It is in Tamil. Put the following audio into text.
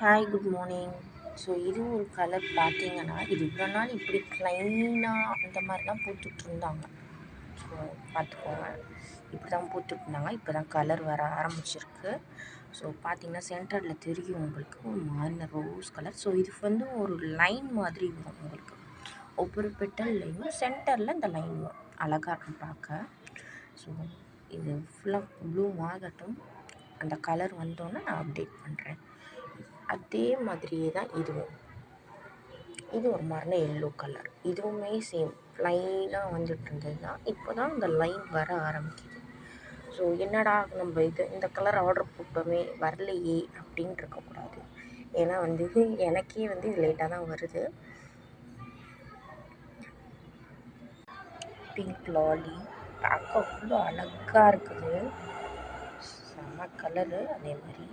Hi good morning. ஸோ இது ஒரு கலர் பார்த்தீங்கன்னா, இது இவ்வளோ நாள் இப்படி ப்ளைனாக இந்த மாதிரி தான் பூத்துட்ருந்தாங்க. ஸோ பார்த்துக்கோங்க, இப்படி தான் பூத்துட்ருந்தாங்க. இப்போ தான் கலர் வர ஆரம்பிச்சிருக்கு. ஸோ பார்த்தீங்கன்னா சென்டரில் தெரியும் உங்களுக்கு ஒரு மாதிரி ரோஸ் கலர். ஸோ இது வந்து ஒரு லைன் மாதிரி வரும் உங்களுக்கு. ஒவ்வொரு பெட்டல்லையும் சென்டரில் இந்த லைன் வரும். அழகாக இருக்கும் பார்க்க. ஸோ இது ஃபுல்லாக ப்ளூம் ஆகட்டும். அந்த கலர் வந்தோன்னே நான் அப்டேட் பண்ணுறேன். அதே மாதிரியே தான் இதுவும். இது ஒரு மாதிரி எல்லோ கலர். இதுவுமே சேம் லைனாக வந்துட்டு இருந்தது தான். இப்போ தான் இந்த லைன் வர ஆரம்பிக்குது. ஸோ என்னடா நம்ம இந்த கலர் ஆர்டர் போட்டோமே வரலையே அப்படின்னு இருக்கக்கூடாது. ஏன்னா வந்து எனக்கே வந்து இது லேட்டாக தான் வருது. பிங்க் லாலி பார்க்க அவ்வளோ அழகாக இருக்குது. செம்ம கலரு. அதே மாதிரி